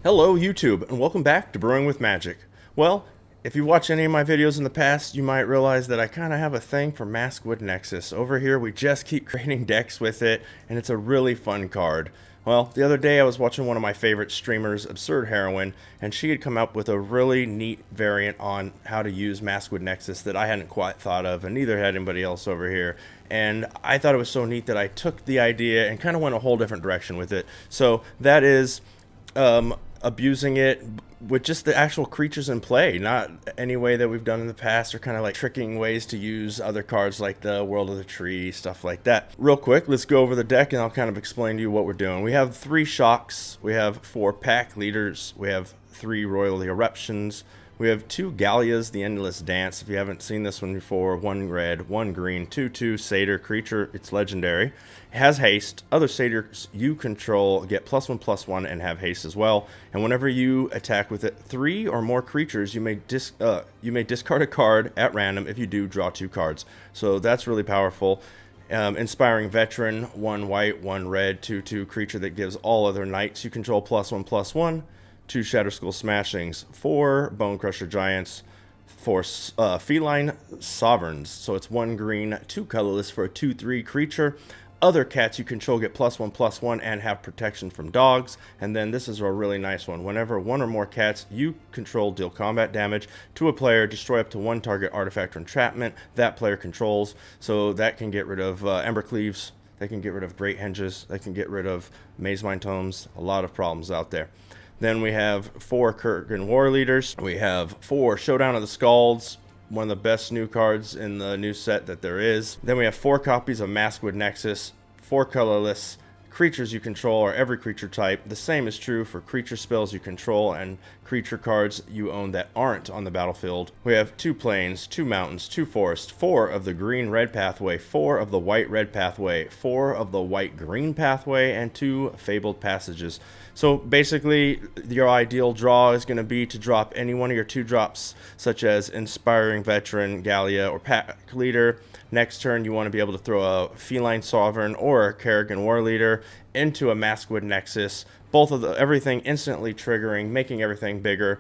Hello YouTube, and welcome back to Brewing with Magic. Well, if you watch any of my videos in the past, you might realize that I kind of have a thing for Maskwood Nexus. Over here, we just keep creating decks with it, and it's a really fun card. Well, the other day I was watching one of my favorite streamers, Absurd Heroine, and she had come up with a really neat variant on how to use Maskwood Nexus that I hadn't quite thought of, and neither had anybody else over here. And I thought it was so neat that I took the idea and kind of went a whole different direction with it. So that is abusing it with just the actual creatures in play, not any way that we've done in the past, or kind of like tricking ways to use other cards like the World of the Tree, stuff like that. Real quick, let's go over the deck and I'll kind of explain to you what we're doing. We have 3 shocks, we have 4 pack leaders, we have 3 royal eruptions, we have 2 Gallias, the Endless Dance. If you haven't seen this one before, 1 red, 1 green, 2/2 satyr creature. It's legendary. It has haste. Other satyrs you control get +1/+1 and have haste as well. And whenever you attack with it, 3 or more creatures, you may discard a card at random. If you do, draw 2 cards. So that's really powerful. Inspiring Veteran, 1 white, 1 red, 2/2 creature that gives all other knights you control +1/+1. 2 Shatterskull Smashings, 4 Bone Crusher Giants, 4 Feline Sovereigns. So it's 1 green, 2 colorless for a 2/3 creature. Other cats you control get +1/+1 and have protection from dogs. And then this is a really nice one. Whenever 1 or more cats you control deal combat damage to a player, destroy up to 1 target artifact or enchantment that player controls. So that can get rid of Embercleaves. They can get rid of Great Henges. They can get rid of Mazemind Tomes. A lot of problems out there. Then we have 4 Kurgan War Leaders. We have 4 Showdown of the Scalds, one of the best new cards in the new set that there is. Then we have 4 copies of Maskwood Nexus, 4 colorless. Creatures you control are every creature type. The same is true for creature spells you control and creature cards you own that aren't on the battlefield. We have 2 plains, 2 mountains, 2 forests, 4 of the green-red pathway, 4 of the white-red pathway, 4 of the white-green pathway, and 2 fabled passages. So basically, your ideal draw is going to be to drop any one of your 2 drops, such as Inspiring Veteran, Gallia, or Pack Leader. Next turn, you want to be able to throw a Feline Sovereign or a Kerrigan War Leader into a Maskwood Nexus. Both of everything instantly triggering, making everything bigger.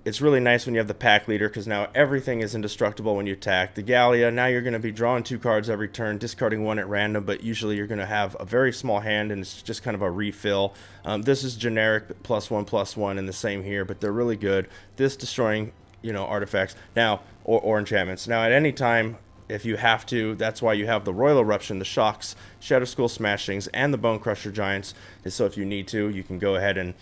It's really nice when you have the Pack Leader, because now everything is indestructible when you attack. The Gallia, now you're going to be drawing 2 cards every turn, discarding 1 at random, but usually you're going to have a very small hand, and it's just kind of a refill. This is generic +1/+1 in the same here, but they're really good. This destroying, artifacts now, or enchantments. Now, at any time, if you have to, that's why you have the Royal Eruption, the Shocks, Shatterskull Smashings, and the Bone Crusher Giants. So if you need to, you can go ahead and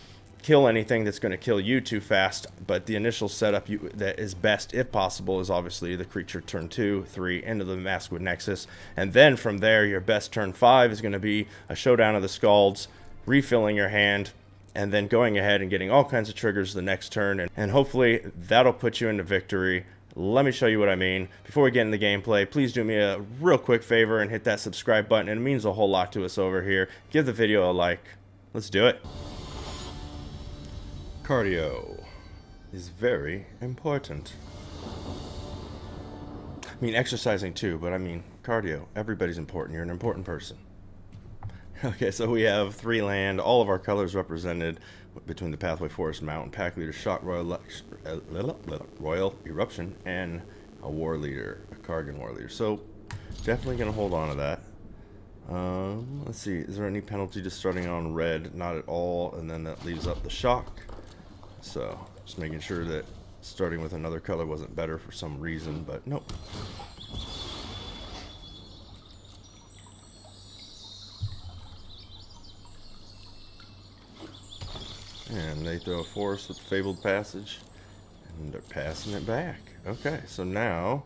kill anything that's going to kill you too fast. But the initial setup that is best, if possible, is obviously the creature turn 2, 3 into the Maskwood Nexus. And then from there, your best turn 5 is going to be a Showdown of the Scalds, refilling your hand, and then going ahead and getting all kinds of triggers the next turn. And hopefully that'll put you into victory. Let me show you what I mean. Before we get into the gameplay, please do me a real quick favor and hit that subscribe button. It means a whole lot to us over here. Give the video a like. Let's do it. Cardio is very important. I mean, exercising too, but I mean, cardio. Everybody's important. You're an important person. Okay, so we have 3 land, all of our colors represented between the Pathway, Forest, Mountain, Pack Leader, Shock, Royal Eruption, and a War Leader, a Kargan War Leader. So, definitely going to hold on to that. Let's see, is there any penalty to starting on red? Not at all, and then that leaves up the Shock. So, just making sure that starting with another color wasn't better for some reason, but nope. And they throw a forest with Fabled Passage, and they're passing it back. Okay, so now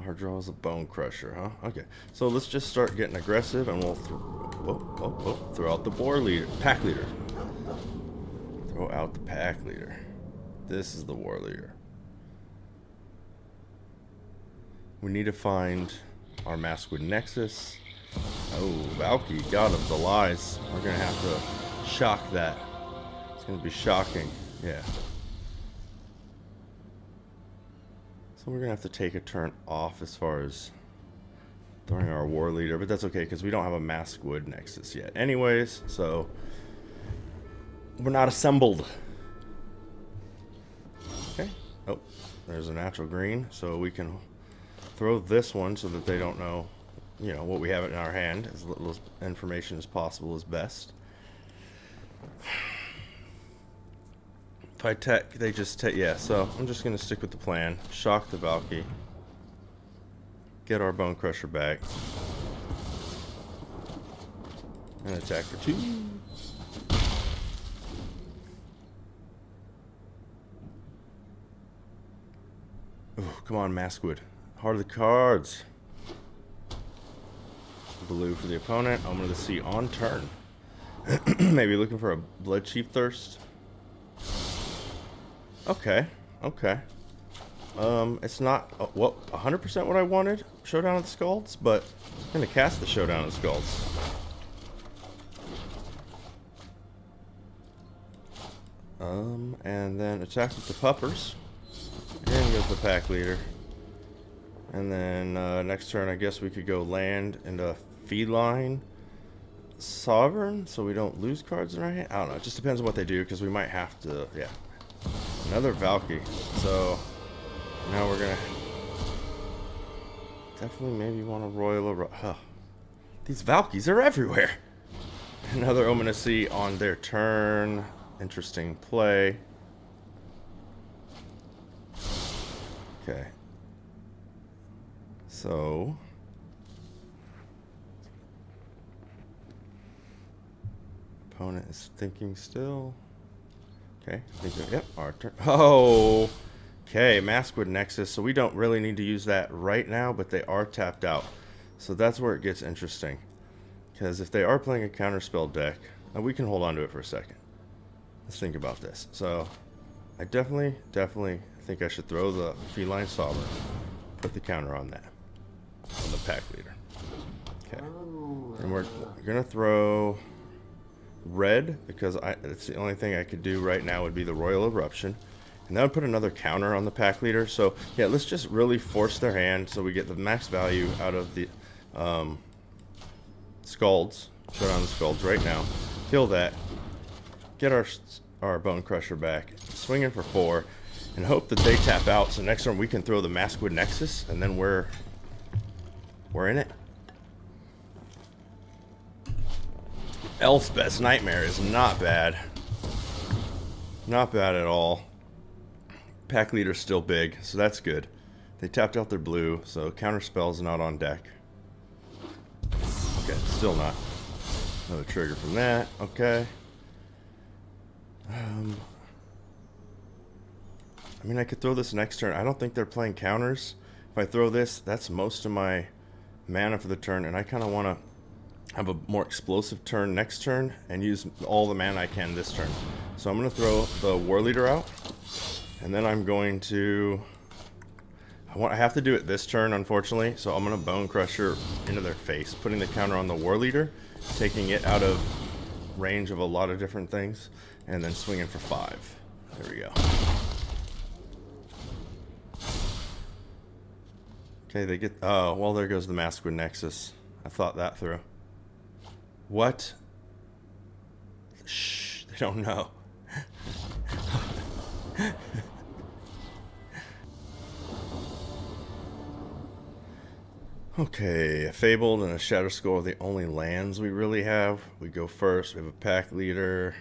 our draw is a Bone Crusher, huh? Okay, so let's just start getting aggressive, and we'll throw out the Pack Leader. Throw out the Pack Leader. This is the War Leader. We need to find our Maskwood Nexus. Oh, Valky, God of the Lies. We're gonna have to shock that. It's going to be shocking. Yeah. So we're going to have to take a turn off as far as throwing our War Leader, but that's okay because we don't have a Maskwood Nexus yet anyways, so we're not assembled. Okay. Oh, there's a natural green, so we can throw this one so that they don't know, you know, what we have in our hand. As little information as possible is best. If I tech, they just take, yeah, so I'm just going to stick with the plan. Shock the Valky. Get our Bone Crusher back. And attack for 2. Ooh, come on, Maskwood. Heart of the cards. Blue for the opponent. I'm going to see on turn. Maybe looking for a Blood Chief Thirst. Okay, okay. It's not, well, 100% what I wanted, Showdown of the Scalds, but I'm going to cast the Showdown of the Scalds. And then attack with the Puppers. And goes the Pack Leader. And then next turn, I guess we could go land into Feline Sovereign, so we don't lose cards in our hand. I don't know, it just depends on what they do, because we might have to, yeah. Another Valky. So now we're gonna definitely maybe want to Royal. These Valkyries are everywhere. Another Ominous Sea on their turn. Interesting play. Okay. So opponent is thinking still. Okay, I think yep, our turn. Oh, okay, Maskwood Nexus. So we don't really need to use that right now, but they are tapped out. So that's where it gets interesting. Because if they are playing a counterspell deck, we can hold on to it for a second. Let's think about this. So I definitely think I should throw the Feline Sovereign. Put the counter on that. On the Pack Leader. Okay. And we're going to throw red, because it's the only thing I could do right now would be the Royal Eruption. And that would put another counter on the Pack Leader. So, yeah, let's just really force their hand so we get the max value out of the Scalds. Showdown the Scalds right now. Kill that. Get our Bone Crusher back. Swing in for 4. And hope that they tap out. So next turn we can throw the Maskwood Nexus. And then we're in it. Elspeth's Nightmare is not bad. Not bad at all. Pack Leader's still big, so that's good. They tapped out their blue, so Counterspell's not on deck. Okay, still not. Another trigger from that. Okay. I mean, I could throw this next turn. I don't think they're playing counters. If I throw this, that's most of my mana for the turn, and I kind of want to have a more explosive turn next turn and use all the mana I can this turn. So I'm going to throw the War Leader out, and then I'm going to I have to do it this turn, unfortunately, so I'm going to Bone Crusher into their face, putting the counter on the War Leader, taking it out of range of a lot of different things, and then swinging for 5. There we go. Okay, they get, oh, well, there goes the Maskwood Nexus. I thought that through. What? Shh, they don't know. Okay, a Fabled and a Shadow Skull are the only lands we really have. We go first. We have a Pack Leader,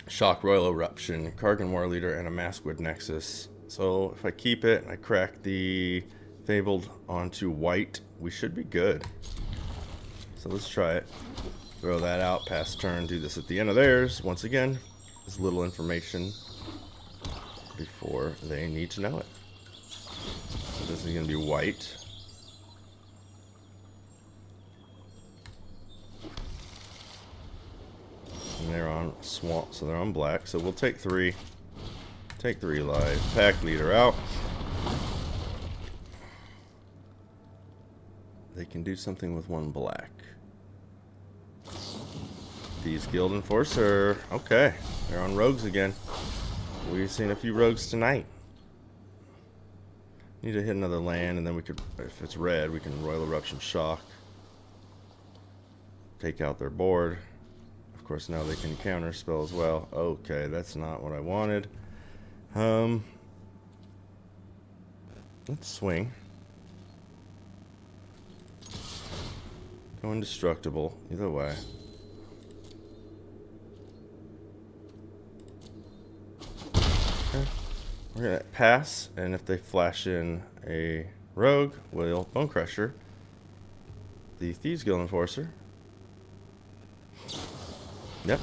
Shock Royal Eruption, Kargan War Leader, and a Maskwood Nexus. So if I keep it and I crack the Fabled onto white, we should be good. So let's try it. Throw that out, pass turn, do this at the end of theirs. Once again, there's little information before they need to know it. So this is going to be white. And they're on swamp, so they're on black. So we'll take 3. Take 3 live. Pack Leader out. They can do something with 1 black. These Guild Enforcer. Okay, they're on rogues again. We've seen a few rogues tonight. Need to hit another land, and then we could, if it's red, we can Royal Eruption Shock. Take out their board. Of course, now they can counter spell as well. Okay, that's not what I wanted. Um, let's swing. Go indestructible, either way. Okay. We're gonna pass, and if they flash in a rogue, we'll Bone Crusher the Thieves Guild Enforcer. Yep.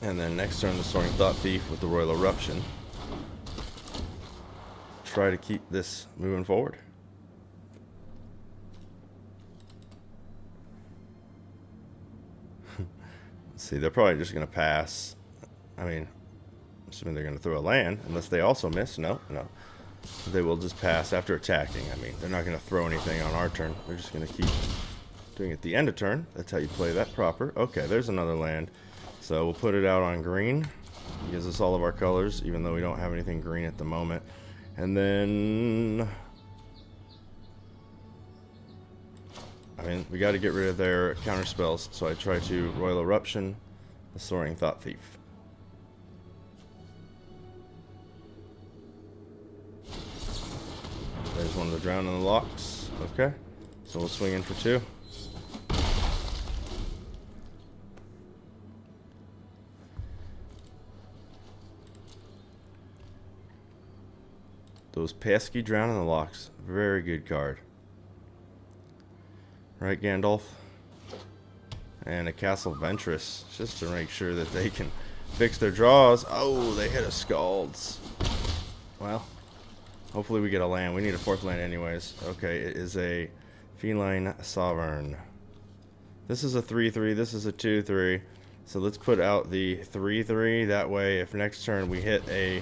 And then next turn, the Soaring Thought Thief with the Royal Eruption. Try to keep this moving forward. Let's see, they're probably just going to pass. I mean, assuming they're going to throw a land, unless they also miss. No. They will just pass after attacking. I mean, they're not going to throw anything on our turn. They're just going to keep doing it at the end of turn. That's how you play that proper. Okay, there's another land. So we'll put it out on green. It gives us all of our colors, even though we don't have anything green at the moment. And then, I mean, we got to get rid of their counter spells. So I try to Royal Eruption, the Soaring Thought Thief. There's one of the Drown in the Locks. Okay, so we'll swing in for 2. Those pesky Drown in the Locks. Very good card. Right, Gandalf? And a Castle Ventress, just to make sure that they can fix their draws. Oh, they hit a Scalds. Well, hopefully we get a land. We need a 4th land anyways. Okay, it is a Feline Sovereign. This is a 3/3. This is a 2/3. So let's put out the 3/3. That way, if next turn we hit a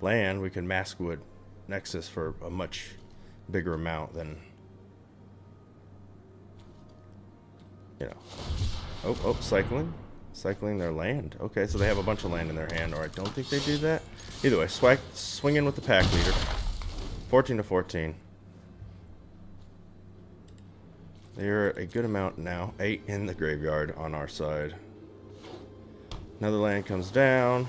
land, we can Maskwood Nexus for a much bigger amount than, you know. Oh, cycling their land. Okay, so they have a bunch of land in their hand, or I don't think they do that. Either way, swing in with the pack leader. 14 to 14. They're a good amount now. 8 in the graveyard on our side. Another land comes down,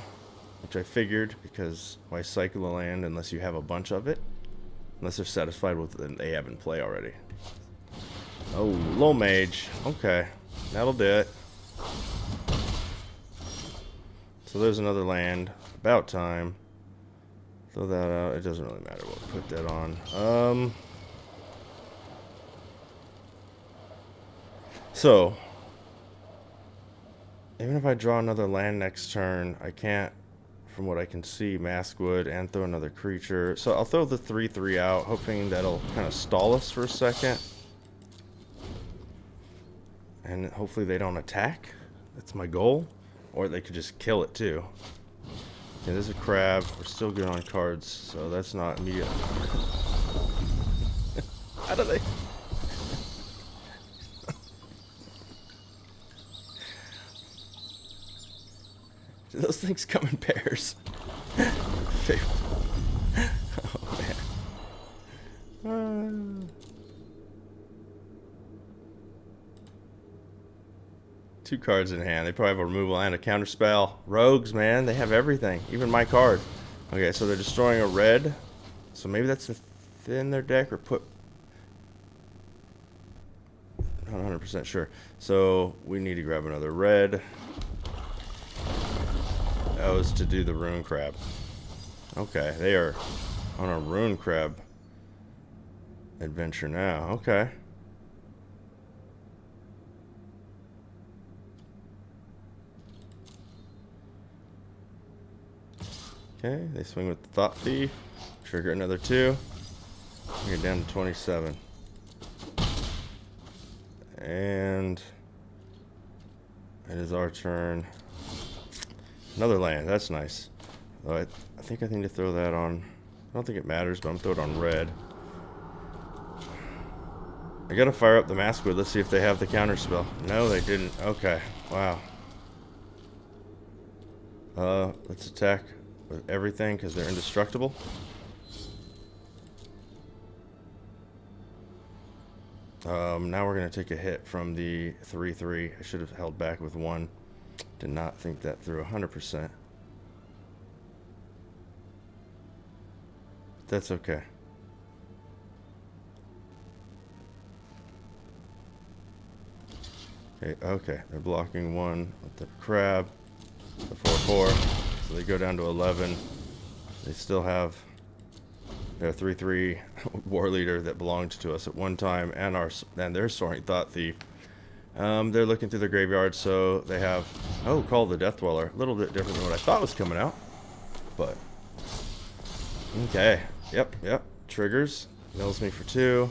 which I figured, because why cycle a land unless you have a bunch of it? Unless they're satisfied with it they have in play already. Oh, low mage. Okay, that'll do it. So there's another land. About time. Throw that out. It doesn't really matter what we put that on. So, even if I draw another land next turn, I can't, from what I can see, Maskwood and throw another creature. So I'll throw the 3/3 out, hoping that'll kind of stall us for a second. And hopefully they don't attack. That's my goal. Or they could just kill it too. Okay, there's a crab. We're still good on cards, so that's not immediate. How do they? Do those things come in pairs? Oh man. 2 cards in hand. They probably have a removal and a counter spell. Rogues, man, they have everything. Even my card. Okay, so they're destroying a red. So maybe that's within their deck or put. Not 100% sure. So we need to grab another red. That was to do the Rune Crab. Okay, they are on a Rune Crab adventure now. Okay. Okay, they swing with the Thought Thief. Trigger another 2. We get down to 27. And it is our turn. Another land, that's nice. I think I need to throw that on. I don't think it matters, but I'm going to throw it on red. I gotta fire up the Maskwood. Let's see if they have the counter spell. No, they didn't. Okay, wow. Let's attack with everything because they're indestructible. Now we're gonna take a hit from the 3/3. I should have held back with 1. Did not think that through 100%. That's okay. Okay, they're blocking one with the crab, the 4/4, so they go down to 11. They still have their 3/3 war leader that belonged to us at one time, and their Soaring Thought Thief. They're looking through the graveyard, so they have Call the Death Dweller. A little bit different than what I thought was coming out, but okay. Yep. Triggers, mills me for 2,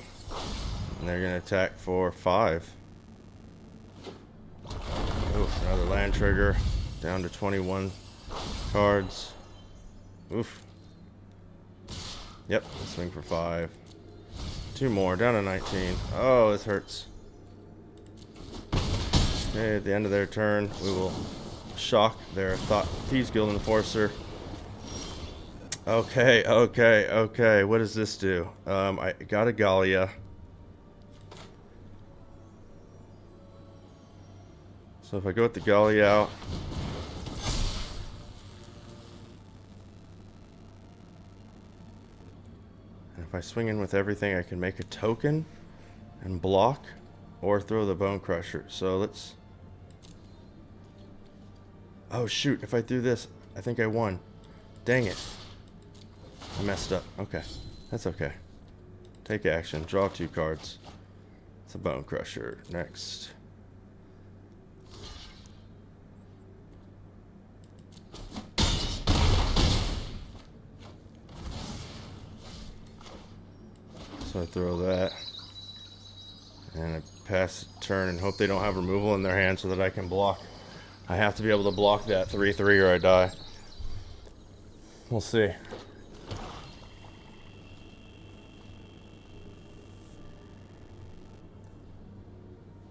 and they're gonna attack for 5. Oof, another land trigger, down to 21 cards. Oof. Yep, swing for 5. 2 more, down to 19. Oh, this hurts. Okay, at the end of their turn, we will shock their Thieves Guild Enforcer. Okay. What does this do? I got a Gallia. So if I go with the Gallia out, and if I swing in with everything, I can make a token and block or throw the Bone Crusher. So let's... Oh shoot, if I do this, I think I won. Dang it. I messed up. Okay, that's okay. Take action, draw 2 cards. It's a Bone Crusher. Next. So I throw that, and I pass turn and hope they don't have removal in their hand so that I can block. I have to be able to block that 3/3 or I die. We'll see.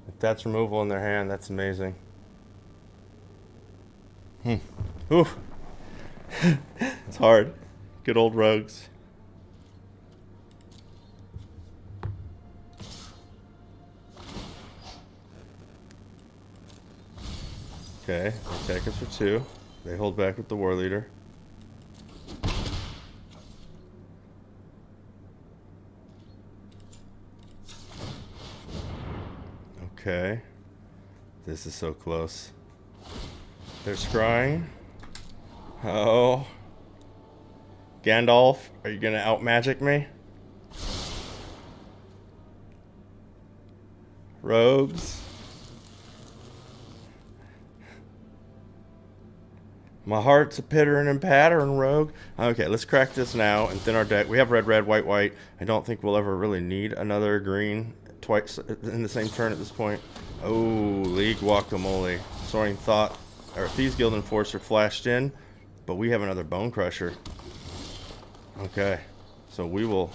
If that's removal in their hand, that's amazing. Oof. It's hard. Good old Rogues. Okay, they attack us for 2. They hold back with the War Leader. Okay. This is so close. They're scrying. Oh. Gandalf, are you gonna out-magic me? Rogues. My heart's a pittering and pattering, Rogue. Okay, let's crack this now and thin our deck. We have red, white, white. I don't think we'll ever really need another green twice in the same turn at this point. Oh, League Guacamole. Soaring Thought, or Thieves Guild Enforcer flashed in, but we have another Bone Crusher. Okay, so we will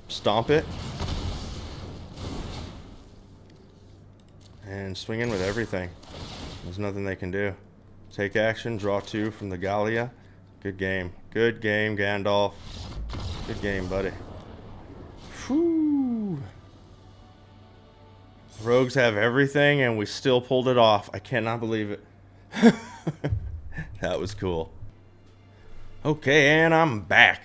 stomp it and swing in with everything. There's nothing they can do. Take action, draw 2 from the Gallia. Good game. Good game, Gandalf. Good game, buddy. Whew. Rogues have everything, and we still pulled it off. I cannot believe it. That was cool. Okay, and I'm back.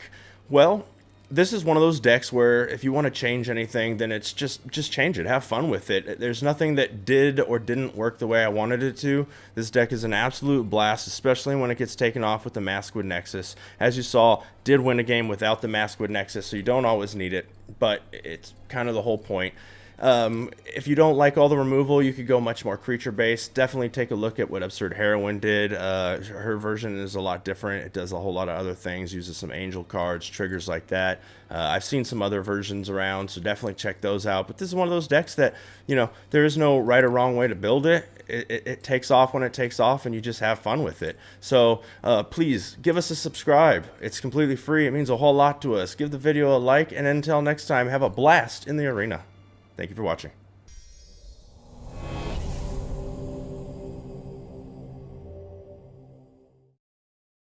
Well, this is one of those decks where if you want to change anything, then it's just change it. Have fun with it. There's nothing that did or didn't work the way I wanted it to. This deck is an absolute blast, especially when it gets taken off with the Maskwood Nexus. As you saw, did win a game without the Maskwood Nexus, so you don't always need it, but it's kind of the whole point. If you don't like all the removal, you could go much more creature-based. Definitely take a look at what Absurd Heroine did. Her version is a lot different. It does a whole lot of other things, uses some angel cards, triggers like that. I've seen some other versions around, so definitely check those out. But this is one of those decks that, you know, there is no right or wrong way to build it. It takes off when it takes off, and you just have fun with it. So please give us a subscribe. It's completely free. It means a whole lot to us. Give the video a like, and until next time, have a blast in the arena. Thank you for watching.